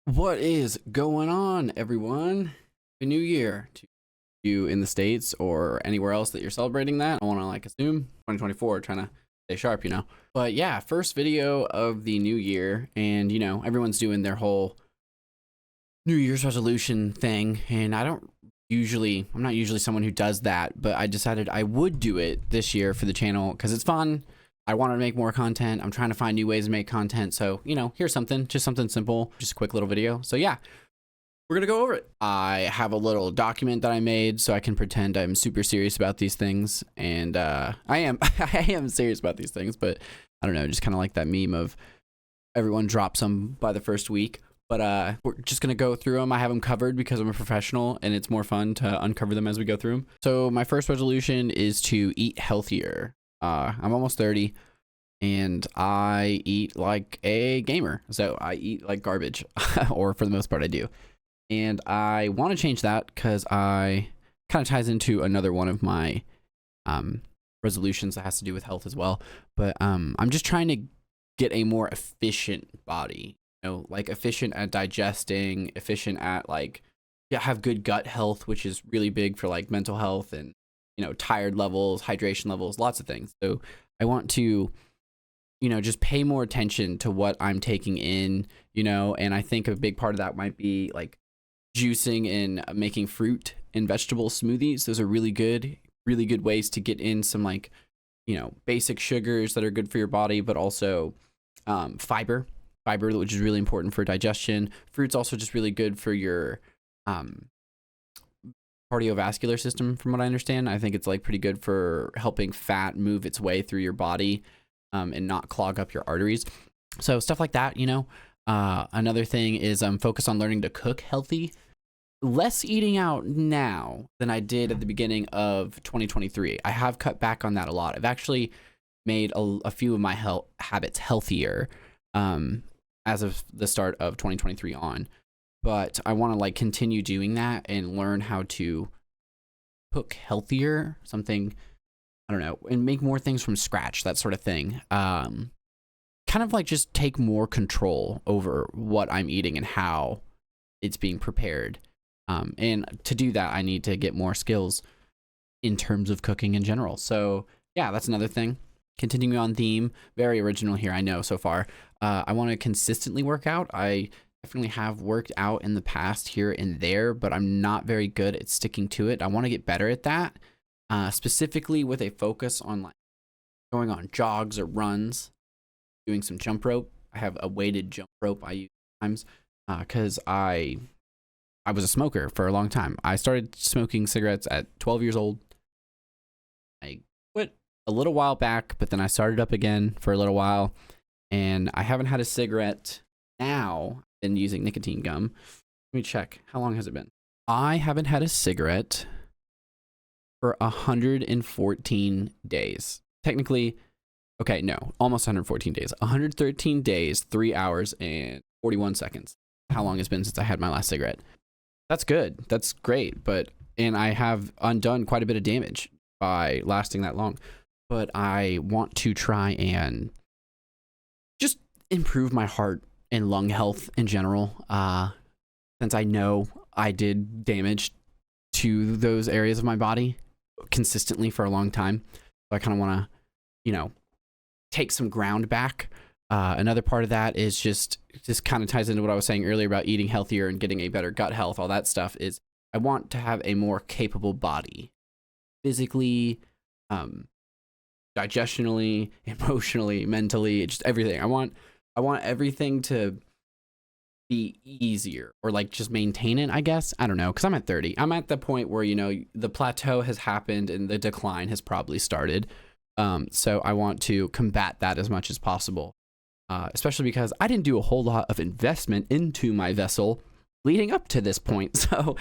What is going on, everyone? Happy New Year to you in the States or anywhere else that you're celebrating that. I want to assume 2024, trying to stay sharp, But yeah, first video of the new year, and everyone's doing their whole New Year's resolution thing, and I'm not usually someone who does that, but I decided I would do it this year for the channel because it's fun. I want to make more content. I'm trying to find new ways to make content. So, here's just something simple, just a quick little video. So yeah, we're going to go over it. I have a little document that I made so I can pretend I'm super serious about these things. And I am, I am serious about these things, but I don't know, just kind of like that meme of everyone drops them by the first week. But we're just going to go through them. I have them covered because I'm a professional and it's more fun to uncover them as we go through them. So my first resolution is to eat healthier. I'm almost 30 and I eat like a gamer. So I eat like garbage or for the most part I do. And I want to change that because I kind of ties into another one of my resolutions that has to do with health as well. But I'm just trying to get a more efficient body, like efficient at digesting, efficient at have good gut health, which is really big for like mental health and tired levels, hydration levels, lots of things. So I want to, just pay more attention to what I'm taking in, and I think a big part of that might be like juicing and making fruit and vegetable smoothies. Those are really good ways to get in some basic sugars that are good for your body, but also fiber, which is really important for digestion. Fruit's also just really good for your cardiovascular system, from what I understand. I think it's pretty good for helping fat move its way through your body and not clog up your arteries. So stuff like that, Another thing is focus on learning to cook healthy. Less eating out now than I did at the beginning of 2023. I have cut back on that a lot. I've actually made a few of my health habits healthier as of the start of 2023 on. But I want to continue doing that and learn how to cook healthier, something, I don't know, and make more things from scratch, that sort of thing. Kind of just take more control over what I'm eating and how it's being prepared. And to do that, I need to get more skills in terms of cooking in general. So yeah, that's another thing. Continuing on theme, very original here, I know so far. I want to consistently work out. I definitely have worked out in the past here and there, but I'm not very good at sticking to it. I want to get better at that, specifically with a focus on going on jogs or runs, doing some jump rope. I have a weighted jump rope I use sometimes because I was a smoker for a long time. I started smoking cigarettes at 12 years old. I quit a little while back, but then I started up again for a little while, and I haven't had a cigarette now. Been using nicotine gum. Let me check. How long has it been? I haven't had a cigarette for 114 days. Technically, okay, no, almost 114 days. 113 days, 3 hours, and 41 seconds. How long it's been since I had my last cigarette. That's good. That's great. And I have undone quite a bit of damage by lasting that long. But I want to try and just improve my heart and lung health in general, since I know I did damage to those areas of my body consistently for a long time. So I kind of want to, take some ground back. Another part of that is just kind of ties into what I was saying earlier about eating healthier and getting a better gut health. All that stuff is I want to have a more capable body, physically, digestionally, emotionally, mentally, just everything. I want everything to be easier or just maintain it, I guess. I don't know, because I'm at 30. I'm at the point where, the plateau has happened and the decline has probably started. So I want to combat that as much as possible, especially because I didn't do a whole lot of investment into my vessel leading up to this point. So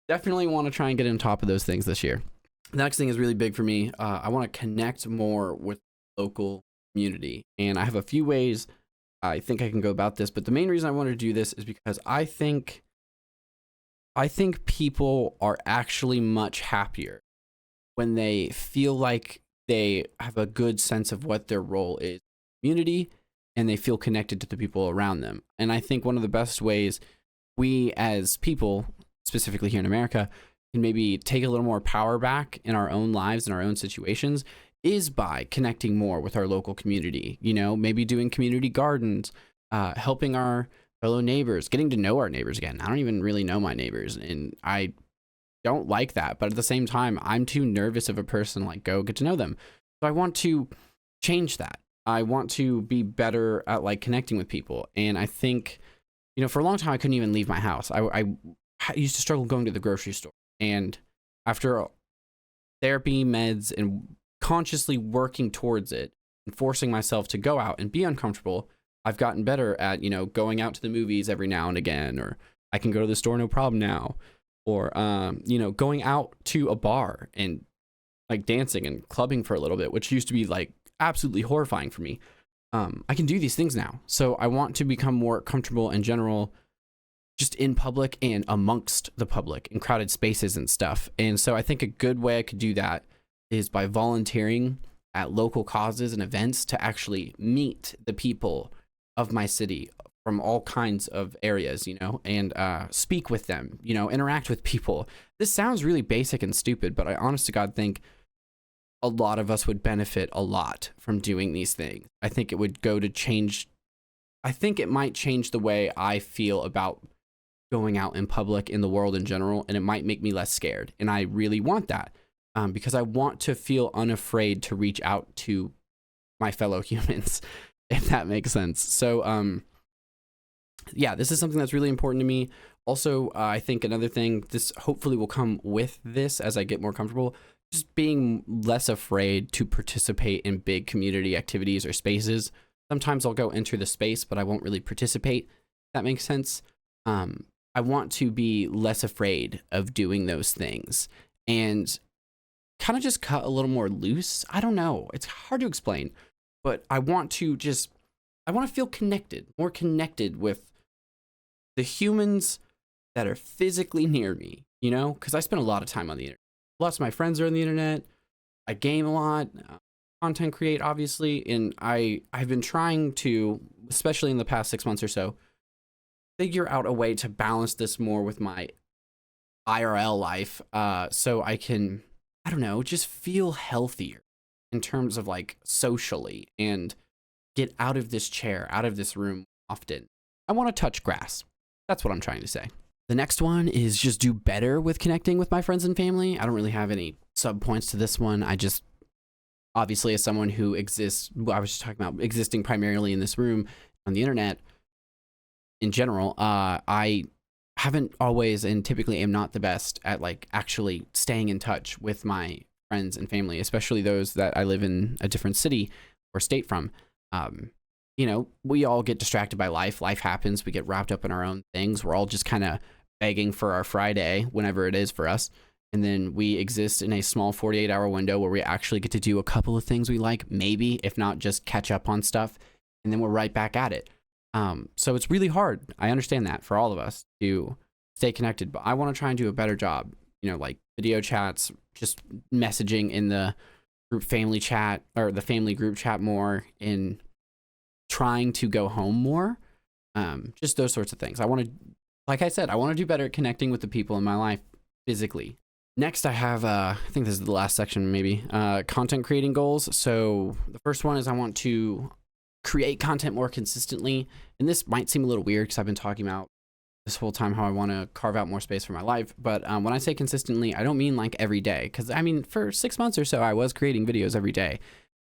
definitely want to try and get on top of those things this year. The next thing is really big for me. I want to connect more with local community, and I have a few ways I think I can go about this, but the main reason I want to do this is because I think people are actually much happier when they feel like they have a good sense of what their role is in the community and they feel connected to the people around them. And I think one of the best ways we as people, specifically here in America, can maybe take a little more power back in our own lives and our own situations is by connecting more with our local community, you know, maybe doing community gardens, helping our fellow neighbors, getting to know our neighbors again. I don't even really know my neighbors, and I don't like that. But at the same time, I'm too nervous of a person like go get to know them. So I want to change that. I want to be better at like connecting with people. And I think, you know, for a long time, I couldn't even leave my house. I used to struggle going to the grocery store. And after therapy, meds, and consciously working towards it and forcing myself to go out and be uncomfortable, I've gotten better at, you know, going out to the movies every now and again, or I can go to the store no problem now, or, you know, going out to a bar and like dancing and clubbing for a little bit, which used to be like absolutely horrifying for me. I can do these things now. So I want to become more comfortable in general, just in public and amongst the public in crowded spaces and stuff. And so I think a good way I could do that is by volunteering at local causes and events to actually meet the people of my city from all kinds of areas, you know, and speak with them, you know, interact with people. This sounds really basic and stupid, but I honest to God think a lot of us would benefit a lot from doing these things. I think it would go to change. I think it might change the way I feel about going out in public in the world in general, and it might make me less scared. And I really want that because I want to feel unafraid to reach out to my fellow humans, if that makes sense. So, yeah, this is something that's really important to me. Also, I think another thing, this hopefully will come with this as I get more comfortable, just being less afraid to participate in big community activities or spaces. Sometimes I'll go enter the space, but I won't really participate. If that makes sense. I want to be less afraid of doing those things and kind of just cut a little more loose. I don't know. It's hard to explain, but I want to feel connected, more connected with the humans that are physically near me, you know, because I spend a lot of time on the internet. Lots of my friends are on the internet. I game a lot, content create, obviously. And I've been trying to, especially in the past 6 months or so, figure out a way to balance this more with my IRL life, so I can, I don't know, just feel healthier in terms of like socially and get out of this chair, out of this room often. I want to touch grass. That's what I'm trying to say. The next one is just do better with connecting with my friends and family. I don't really have any sub points to this one. I just, obviously as someone who exists, I was just talking about existing primarily in this room on the internet, in general, I haven't always and typically am not the best at like actually staying in touch with my friends and family, especially those that I live in a different city or state from. You know, we all get distracted by life. Life happens. We get wrapped up in our own things. We're all just kind of begging for our Friday, whenever it is for us. And then we exist in a small 48-hour window where we actually get to do a couple of things we like, maybe, if not just catch up on stuff. And then we're right back at it. So it's really hard. I understand that for all of us to stay connected, but I want to try and do a better job, you know, like video chats, just messaging in the group family chat or the family group chat more, in trying to go home more. Just those sorts of things. I want to, like I said, I want to do better at connecting with the people in my life physically. Next, I have, I think this is the last section, maybe, content creating goals. So the first one is I want to create content more consistently. And this might seem a little weird because I've been talking about this whole time how I want to carve out more space for my life. But when I say consistently, I don't mean like every day. Because I mean, for 6 months or so, I was creating videos every day.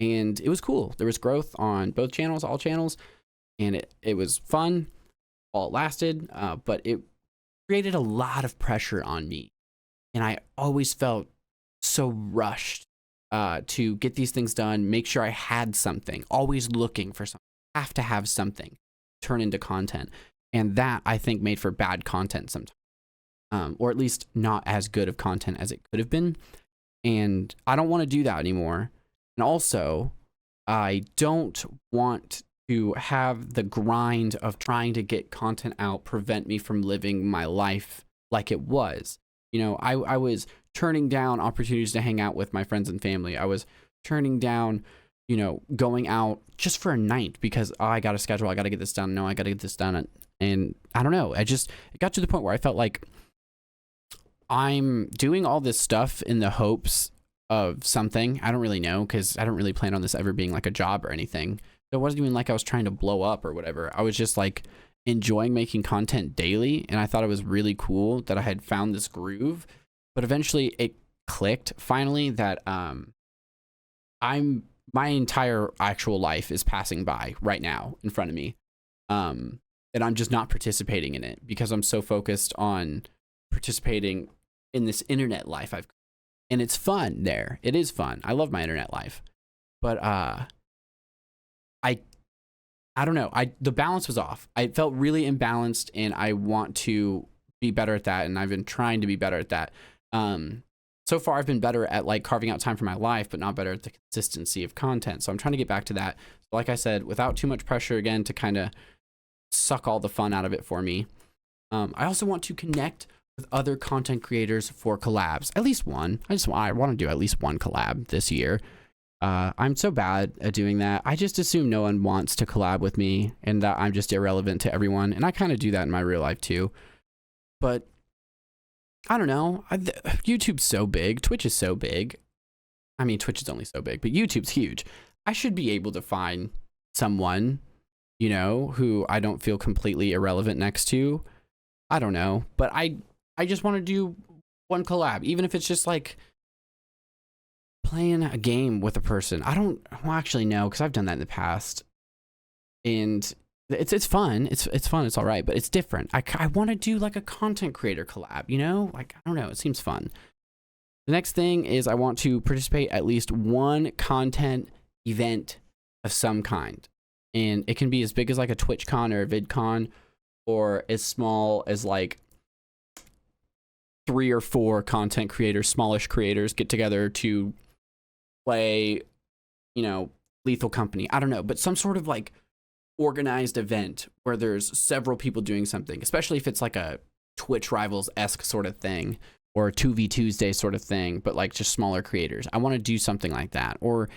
And it was cool. There was growth on both channels, all channels. And it was fun while it lasted. But it created a lot of pressure on me. And I always felt so rushed to get these things done, make sure I had something, always looking for something, have to have something, turn into content. And that, I think, made for bad content sometimes, or at least not as good of content as it could have been. And I don't want to do that anymore. And also, I don't want to have the grind of trying to get content out prevent me from living my life like it was. You know, I was turning down opportunities to hang out with my friends and family. I was turning down, you know, going out just for a night because I got a schedule. I got to get this done. No, I got to get this done. And I don't know, it got to the point where I felt like I'm doing all this stuff in the hopes of something. I don't really know, because I don't really plan on this ever being like a job or anything. So it wasn't even like I was trying to blow up or whatever. I was just like enjoying making content daily, and I thought it was really cool that I had found this groove. But eventually it clicked finally that my entire actual life is passing by right now in front of me, and I'm just not participating in it because I'm so focused on participating in this internet life and it's fun there. It is fun. I love my internet life, but I don't know. The balance was off. I felt really imbalanced, and I want to be better at that, and I've been trying to be better at that. So far I've been better at like carving out time for my life, but not better at the consistency of content. So I'm trying to get back to that. Like I said, without too much pressure again to kind of suck all the fun out of it for me. I also want to connect with other content creators for collabs. At least one. I want to do at least one collab this year. I'm so bad at doing that. I just assume no one wants to collab with me and that I'm just irrelevant to everyone. And I kind of do that in my real life too. But I don't know. YouTube's so big. Twitch is so big. I mean, Twitch is only so big, but YouTube's huge. I should be able to find someone, you know, who I don't feel completely irrelevant next to. I don't know. But I just want to do one collab, even if it's just like playing a game with a person. Well, actually, no, because I've done that in the past. And it's fun. It's fun. It's all right, but it's different. I want to do like a content creator collab, you know? Like, I don't know. It seems fun. The next thing is I want to participate at least one content event of some kind. And it can be as big as like a TwitchCon or a VidCon, or as small as like 3 or 4 content creators, smallish creators get together to play, you know, Lethal Company. I don't know, but some sort of like organized event where there's several people doing something, especially if it's like a Twitch Rivals-esque sort of thing, or a 2v Tuesday sort of thing, but like just smaller creators. I want to do something like that. Or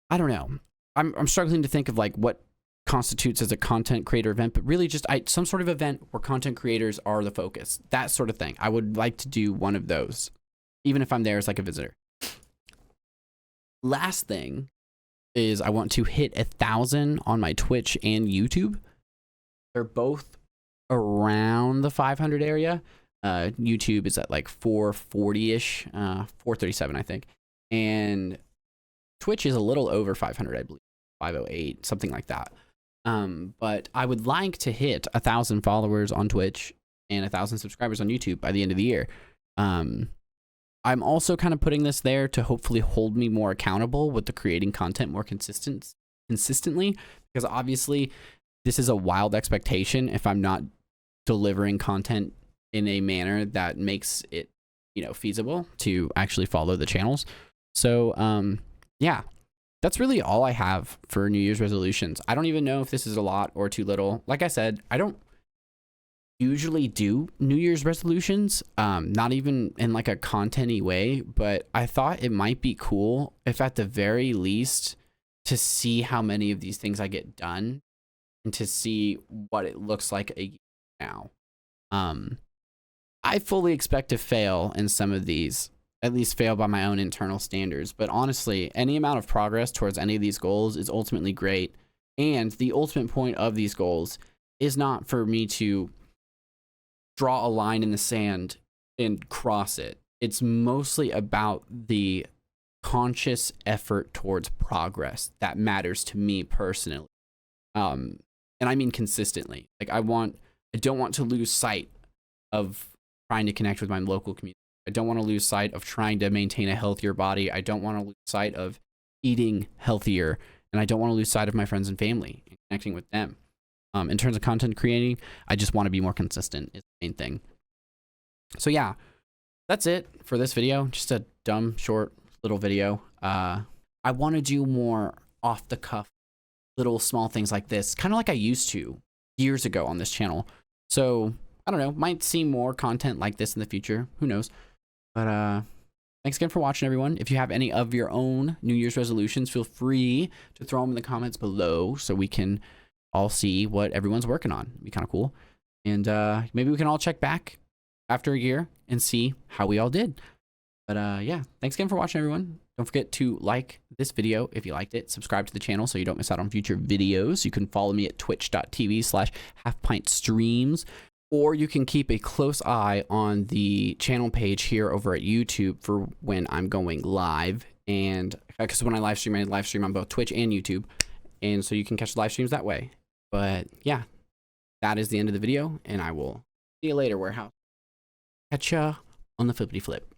I don't know. I'm struggling to think of like what constitutes as a content creator event, but really just some sort of event where content creators are the focus. That sort of thing. I would like to do one of those, even if I'm there as like a visitor. Last thing is I want to hit 1,000 on my Twitch and YouTube. They're both around the 500 area. YouTube is at like 440-ish, 437, I think. And Twitch is a little over 500, I believe, 508, something like that. But I would like to hit 1,000 followers on Twitch and 1,000 subscribers on YouTube by the end of the year. I'm also kind of putting this there to hopefully hold me more accountable with the creating content more consistently, because obviously this is a wild expectation if I'm not delivering content in a manner that makes it, you know, feasible to actually follow the channels. So, yeah, that's really all I have for New Year's resolutions. I don't even know if this is a lot or too little. Like I said, I don't usually do New Year's resolutions, not even in like a content-y way, but I thought it might be cool if at the very least to see how many of these things I get done and to see what it looks like a year now. I fully expect to fail in some of these, at least fail by my own internal standards, but honestly, any amount of progress towards any of these goals is ultimately great. And the ultimate point of these goals is not for me to draw a line in the sand and cross it. It's mostly about the conscious effort towards progress that matters to me personally. And I mean consistently. Like I don't want to lose sight of trying to connect with my local community. I don't want to lose sight of trying to maintain a healthier body. I don't want to lose sight of eating healthier, and I don't want to lose sight of my friends and family and connecting with them. In terms of content creating, I just want to be more consistent is the main thing. So yeah, that's it for this video. Just a dumb, short little video. I want to do more off the cuff, little small things like this, kind of like I used to years ago on this channel. So I don't know, might see more content like this in the future. Who knows? But thanks again for watching, everyone. If you have any of your own New Year's resolutions, feel free to throw them in the comments below so we can all see what everyone's working on. It'd be kind of cool. And maybe we can all check back after a year and see how we all did. But yeah, thanks again for watching, everyone. Don't forget to like this video if you liked it. Subscribe to the channel so you don't miss out on future videos. You can follow me at twitch.tv/halfpintstreams, or you can keep a close eye on the channel page here over at YouTube for when I'm going live. And because when I live stream on both Twitch and YouTube. And so you can catch the live streams that way. But yeah, that is the end of the video, and I will see you later, Warehouse. Catch ya on the flippity flip.